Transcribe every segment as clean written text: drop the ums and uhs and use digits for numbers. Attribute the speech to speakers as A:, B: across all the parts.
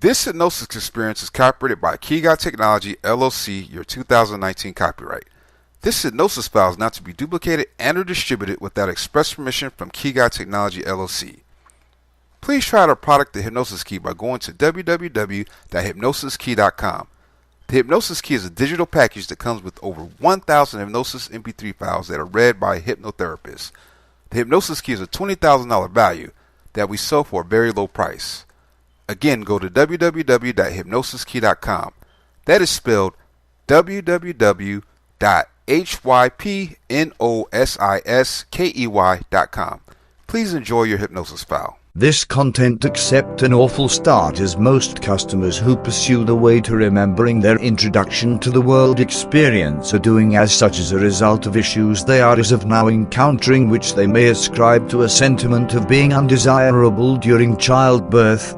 A: This hypnosis experience is copyrighted by Key Guy Technology, LLC, your 2019 copyright. This hypnosis file is not to be duplicated and or distributed without express permission from Key Guy Technology, LLC. Please try out our product, the Hypnosis Key, by going to www.hypnosiskey.com. The Hypnosis Key is a digital package that comes with over 1,000 Hypnosis Mp3 files that are read by a hypnotherapist. The Hypnosis Key is a $20,000 value that we sell for a very low price. Again, go to www.hypnosiskey.com. That is spelled www.hypnosiskey.com. Please enjoy your hypnosis file.
B: This content accept an awful start, as most customers who pursue the way to remembering their introduction to the world experience are doing as such as a result of issues they are as of now encountering, which they may ascribe to a sentiment of being undesirable during childbirth.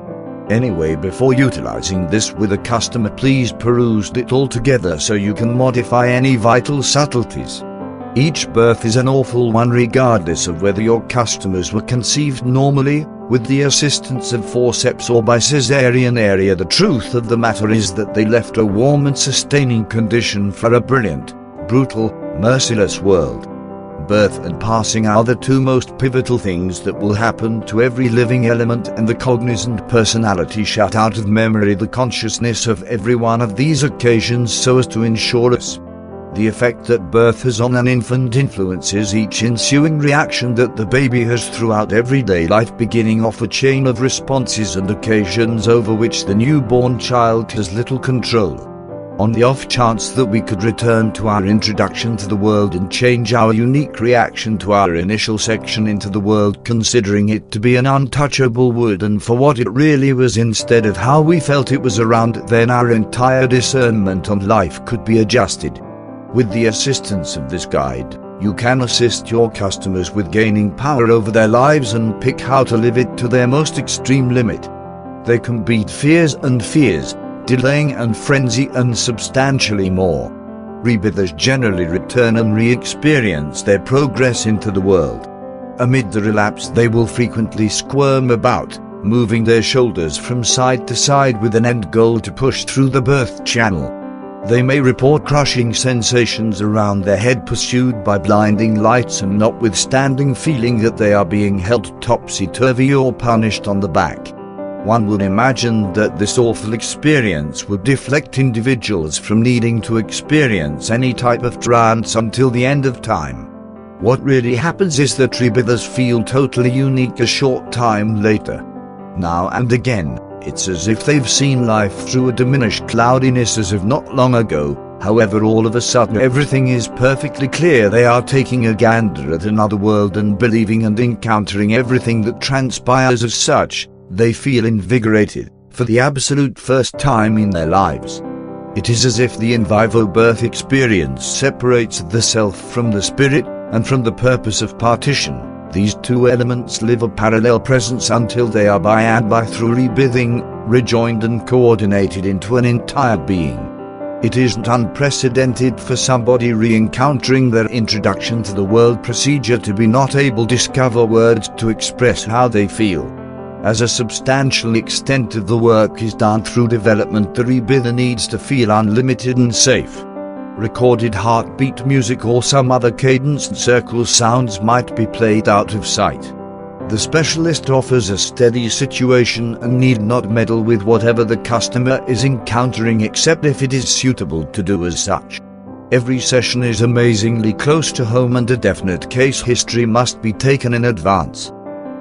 B: Anyway, before utilizing this with a customer, please peruse it all together so you can modify any vital subtleties. Each birth is an awful one, regardless of whether your customers were conceived normally, with the assistance of forceps, or by cesarean area. The truth of the matter is that they left a warm and sustaining condition for a brilliant, brutal, merciless world. Birth and passing are the two most pivotal things that will happen to every living element, and the cognizant personality shut out of memory the consciousness of every one of these occasions so as to ensure us. The effect that birth has on an infant influences each ensuing reaction that the baby has throughout everyday life, beginning off a chain of responses and occasions over which the newborn child has little control. On the off chance that we could return to our introduction to the world and change our unique reaction to our initial section into the world, considering it to be an untouchable wood and for what it really was instead of how we felt it was around, then our entire discernment on life could be adjusted. With the assistance of this guide, you can assist your customers with gaining power over their lives and pick how to live it to their most extreme limit. They can beat fears, delaying and frenzy, and substantially more. Rebirthers generally return and re-experience their progress into the world. Amid the relapse, they will frequently squirm about, moving their shoulders from side to side with an end goal to push through the birth channel. They may report crushing sensations around their head pursued by blinding lights, and notwithstanding feeling that they are being held topsy-turvy or punished on the back. One would imagine that this awful experience would deflect individuals from needing to experience any type of trance until the end of time. What really happens is that rebirthers feel totally unique a short time later. Now and again, it's as if they've seen life through a diminished cloudiness as of not long ago. However, all of a sudden everything is perfectly clear. They are taking a gander at another world and believing and encountering everything that transpires. As such, they feel invigorated, for the absolute first time in their lives. It is as if the in vivo birth experience separates the self from the spirit, and from the purpose of partition. These two elements live a parallel presence until they are by and by, through rebirthing, rejoined and coordinated into an entire being. It isn't unprecedented for somebody re-encountering their introduction to the world procedure to be not able to discover words to express how they feel. As a substantial extent of the work is done through development, the rebirther needs to feel unlimited and safe. Recorded heartbeat music or some other cadenced circle sounds might be played out of sight. The specialist offers a steady situation and need not meddle with whatever the customer is encountering, except if it is suitable to do as such. Every session is amazingly close to home, and a definite case history must be taken in advance.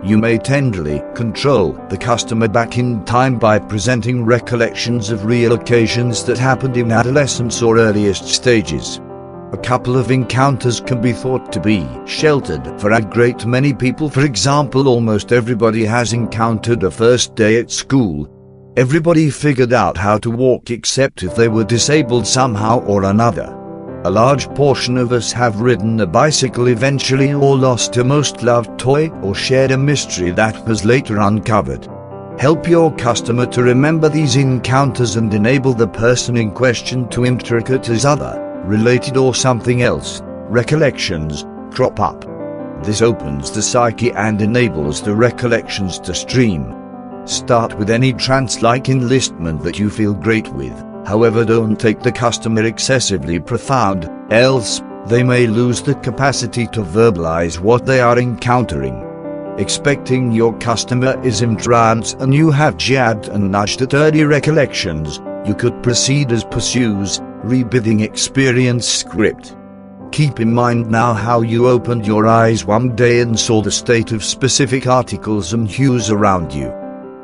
B: You may tenderly control the customer back in time by presenting recollections of real occasions that happened in adolescence or earliest stages. A couple of encounters can be thought to be sheltered for a great many people. For example, almost everybody has encountered a first day at school. Everybody figured out how to walk except if they were disabled somehow or another. A large portion of us have ridden a bicycle eventually, or lost a most loved toy, or shared a mystery that was later uncovered. Help your customer to remember these encounters and enable the person in question to intricate as other, related or something else, recollections crop up. This opens the psyche and enables the recollections to stream. Start with any trance-like enlistment that you feel great with. However, don't take the customer excessively profound, else they may lose the capacity to verbalize what they are encountering. Expecting your customer is in trance and you have jabbed and nudged at early recollections, you could proceed as pursues, rebirthing experience script. Keep in mind now how you opened your eyes one day and saw the state of specific articles and hues around you.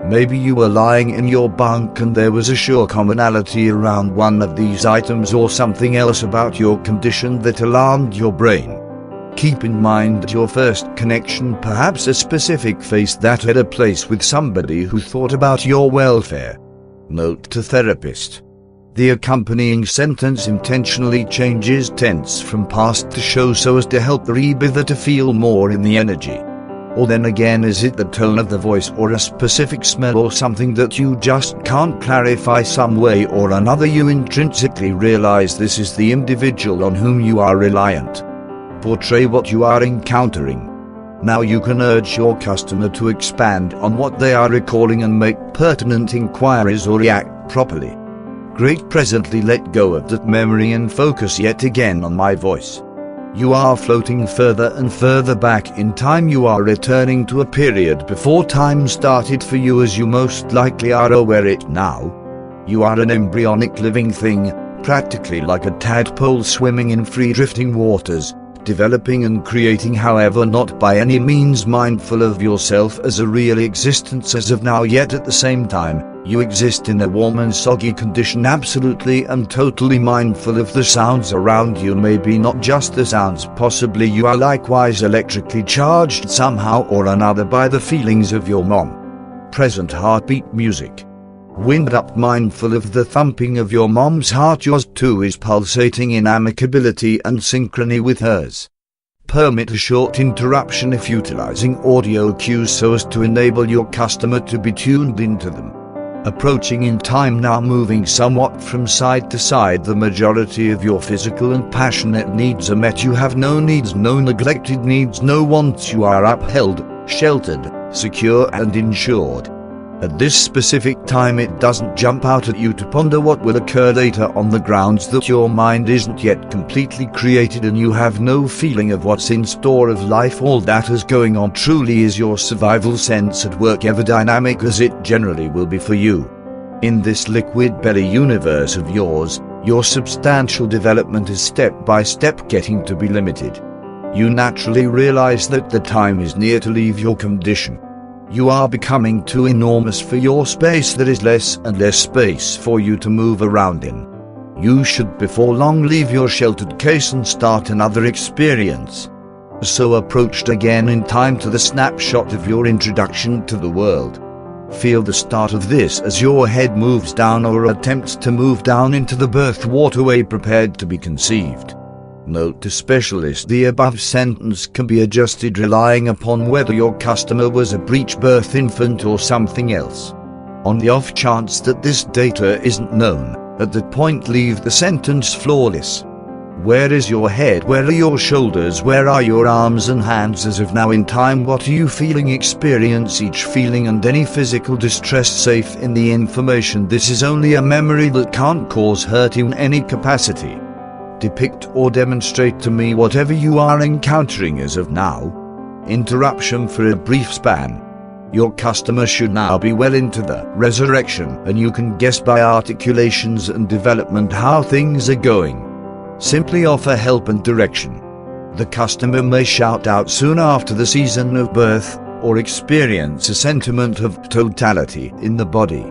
B: Maybe you were lying in your bunk and there was a sure commonality around one of these items or something else about your condition that alarmed your brain. Keep in mind your first connection, perhaps a specific face that had a place with somebody who thought about your welfare. Note to therapist. The accompanying sentence intentionally changes tense from past to show so as to help the rebirther to feel more in the energy. Or then again, is it the tone of the voice or a specific smell or something that you just can't clarify some way or another? You intrinsically realize this is the individual on whom you are reliant. Portray what you are encountering. Now you can urge your customer to expand on what they are recalling and make pertinent inquiries or react properly. Great. Presently let go of that memory and focus yet again on my voice. You are floating further and further back in time. You are returning to a period before time started for you, as you most likely are aware it now. You are an embryonic living thing, practically like a tadpole swimming in free drifting waters, developing and creating, however not by any means mindful of yourself as a real existence as of now, yet at the same time, you exist in a warm and soggy condition, absolutely and totally mindful of the sounds around you. Maybe not just the sounds, possibly you are likewise electrically charged somehow or another by the feelings of your mom. Present heartbeat music. Wind up, mindful of the thumping of your mom's heart. Yours too is pulsating in amicability and synchrony with hers. Permit a short interruption if utilizing audio cues so as to enable your customer to be tuned into them. Approaching in time now, moving somewhat from side to side, the majority of your physical and passionate needs are met. You have no needs, no neglected needs, no wants. You are upheld, sheltered, secure and insured. At this specific time it doesn't jump out at you to ponder what will occur later on the grounds that your mind isn't yet completely created and you have no feeling of what's in store of life. All that is going on truly is your survival sense at work, ever dynamic as it generally will be for you. In this liquid belly universe of yours, your substantial development is step by step getting to be limited. You naturally realize that the time is near to leave your condition. You are becoming too enormous for your space. There is less and less space for you to move around in. You should before long leave your sheltered case and start another experience. So approached again in time to the snapshot of your introduction to the world. Feel the start of this as your head moves down or attempts to move down into the birth waterway prepared to be conceived. Note to specialist: the above sentence can be adjusted relying upon whether your customer was a breech birth infant or something else. On the off chance that this data isn't known, at that point leave the sentence flawless. Where is your head? Where are your shoulders? Where are your arms and hands as of now in time? What are you feeling? Experience each feeling and any physical distress safe in the information. This is only a memory that can't cause hurt in any capacity. Depict or demonstrate to me whatever you are encountering as of now. Interruption for a brief span. Your customer should now be well into the resurrection, and you can guess by articulations and development how things are going. Simply offer help and direction. The customer may shout out soon after the season of birth, or experience a sentiment of totality in the body.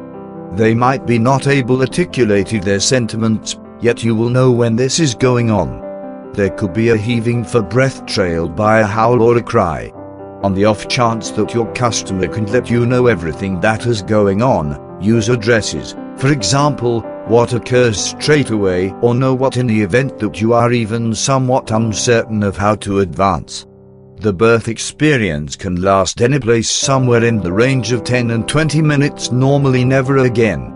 B: They might be not able to articulate their sentiments, yet you will know when this is going on. There could be a heaving for breath trailed by a howl or a cry. On the off chance that your customer can let you know everything that is going on, use addresses, for example, what occurs straight away, or know what in the event that you are even somewhat uncertain of how to advance. The birth experience can last any place somewhere in the range of 10 and 20 minutes, normally never again.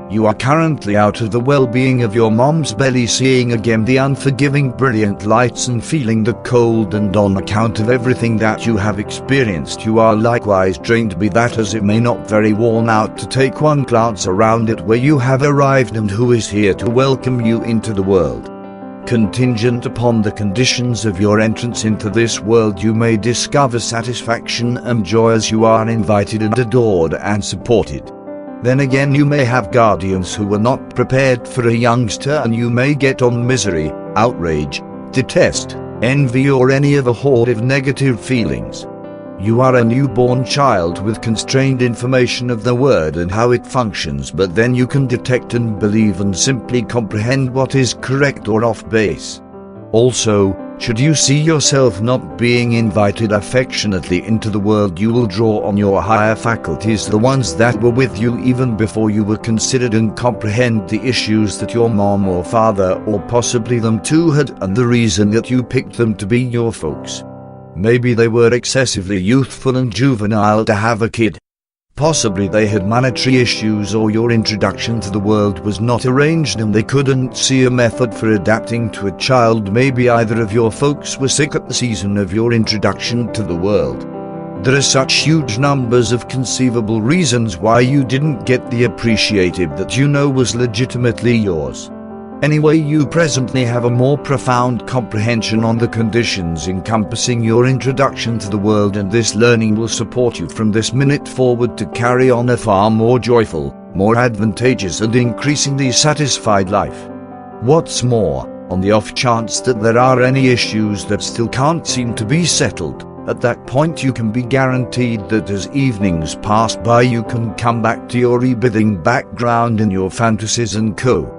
B: You are currently out of the well-being of your mom's belly, seeing again the unforgiving brilliant lights and feeling the cold, and on account of everything that you have experienced, you are likewise drained, be that as it may, not very worn out, to take one glance around it where you have arrived and who is here to welcome you into the world. Contingent upon the conditions of your entrance into this world, you may discover satisfaction and joy as you are invited and adored and supported. Then again, you may have guardians who were not prepared for a youngster, and you may get on misery, outrage, detest, envy, or any of a horde of negative feelings. You are a newborn child with constrained information of the word and how it functions, but then you can detect and believe and simply comprehend what is correct or off base. Also, should you see yourself not being invited affectionately into the world, you will draw on your higher faculties, the ones that were with you even before you were considered, and comprehend the issues that your mom or father, or possibly them too, had, and the reason that you picked them to be your folks. Maybe they were excessively youthful and juvenile to have a kid. Possibly they had monetary issues, or your introduction to the world was not arranged and they couldn't see a method for adapting to a child. Maybe either of your folks were sick at the season of your introduction to the world. There are such huge numbers of conceivable reasons why you didn't get the appreciative that you know was legitimately yours. Anyway, you presently have a more profound comprehension on the conditions encompassing your introduction to the world, and this learning will support you from this minute forward to carry on a far more joyful, more advantageous, and increasingly satisfied life. What's more, on the off chance that there are any issues that still can't seem to be settled, at that point you can be guaranteed that as evenings pass by, you can come back to your rebirthing background in your fantasies and co.